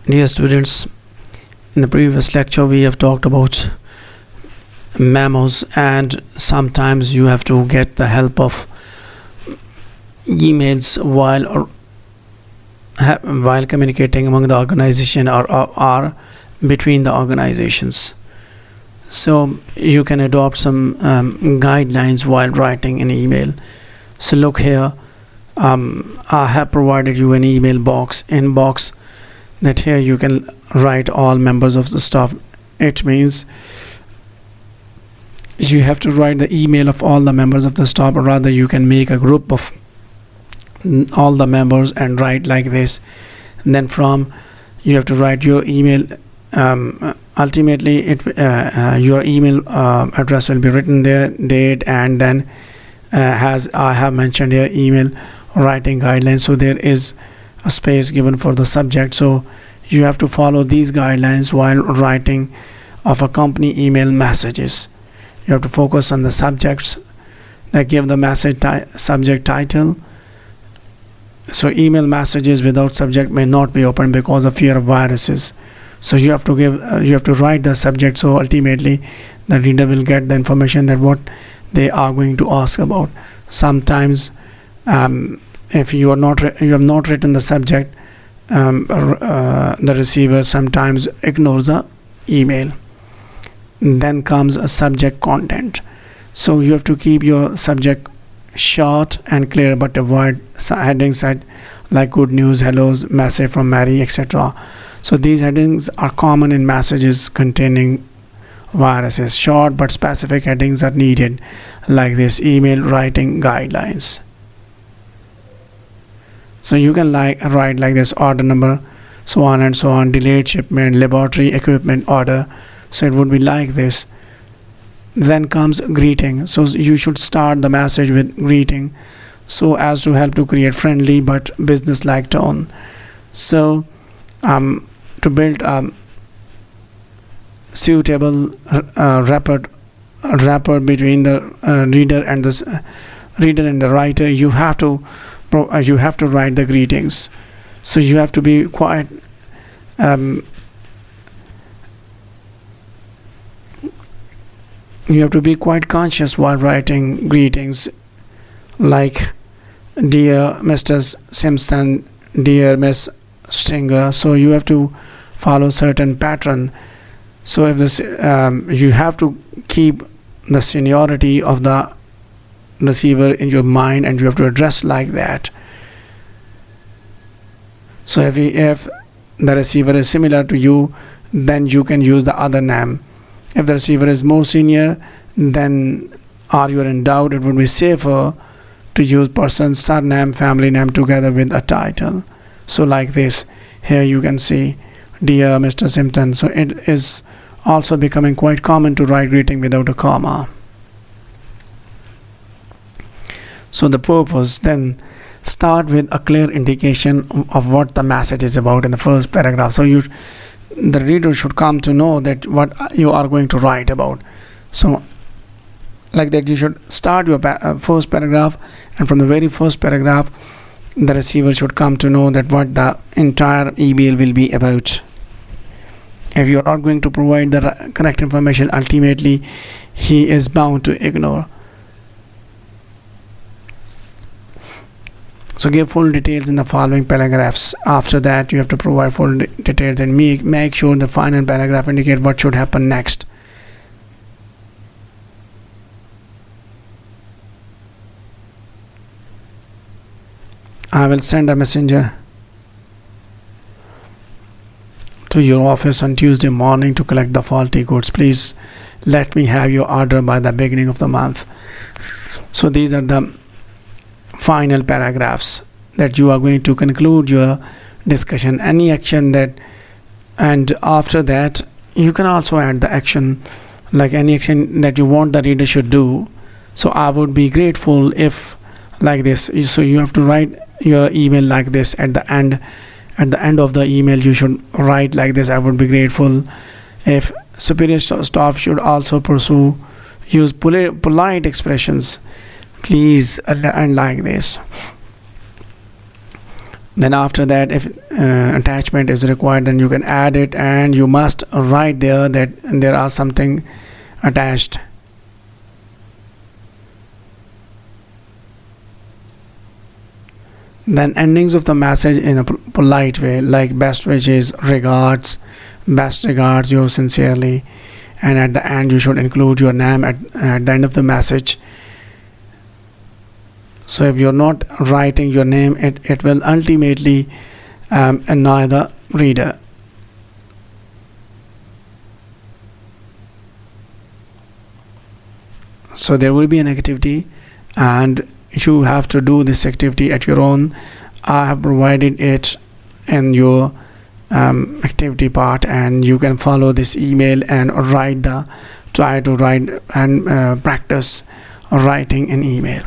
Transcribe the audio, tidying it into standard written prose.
Dear students, in the previous lecture we have talked about memos, and sometimes you have to get the help of emails while communicating among the organization or between the organizations. So you can adopt some guidelines while writing an email. So look here, I have provided you an email inbox that here you can write all members of the staff. It means you have to write the email of all the members of the staff, or rather you can make a group of all the members and write like this. And then from you have to write your email. Ultimately your email address will be written there, date, and then as I have mentioned here, email writing guidelines. So there is a space given for the subject, so you have to follow these guidelines while writing of a company email messages. You have to focus on the subjects that give the message subject title. So email messages without subject may not be opened because of fear of viruses. So you have to write the subject, so ultimately the reader will get the information that what they are going to ask about. Sometimes if you have not written the subject, the receiver sometimes ignores the email. Then comes a subject content. So you have to keep your subject short and clear, but avoid headings like good news, hellos, message from Mary, etc. So these headings are common in messages containing viruses. Short but specific headings are needed, like this: email writing guidelines. So you can write like this: order number, so on and so on, delayed shipment, laboratory equipment order. So it would be like this. Then comes greeting. So you should start the message with greeting, so as to help to create friendly but business-like tone. So to build a suitable rapport between the reader and the writer, you have to write the greetings. So you have to be quite conscious while writing greetings, like dear Mr. Simpson, dear Miss Singer. So you have to follow certain pattern. So if this you have to keep the seniority of the receiver in your mind, and you have to address like that. So if the receiver is similar to you, then you can use the other name. If the receiver is more senior, then or you are in doubt, it would be safer to use person's surname, family name together with a title. So like this, here you can see dear Mr. Simpson. So it is also becoming quite common to write greeting without a comma. So the purpose, then start with a clear indication of what the message is about in the first paragraph. So the reader should come to know that what you are going to write about. So like that, you should start your first paragraph, and from the very first paragraph the receiver should come to know that what the entire email will be about. If you are not going to provide the correct information, ultimately he is bound to ignore. So give full details in the following paragraphs. After that, you have to provide full details and make sure the final paragraph indicate what should happen next. I will send a messenger to your office on Tuesday morning to collect the faulty goods. Please let me have your order by the beginning of the month. So these are the final paragraphs that you are going to conclude your discussion. Any action and after that you can also add the action, like any action that you want the reader should do. So I would be grateful if, like this. So you have to write your email like this. At the end of the email you should write like this: I would be grateful if superior staff should also use polite expressions, please, and like this. Then after that, if attachment is required, then you can add it, and you must write there that there are something attached. Then endings of the message in a polite way, like best wishes, regards, best regards, yours sincerely. And at the end you should include your name at the end of the message. So if you're not writing your name, it will ultimately annoy the reader. So there will be an activity, and you have to do this activity at your own. I have provided it in your activity part, and you can follow this email and try to write and practice writing an email.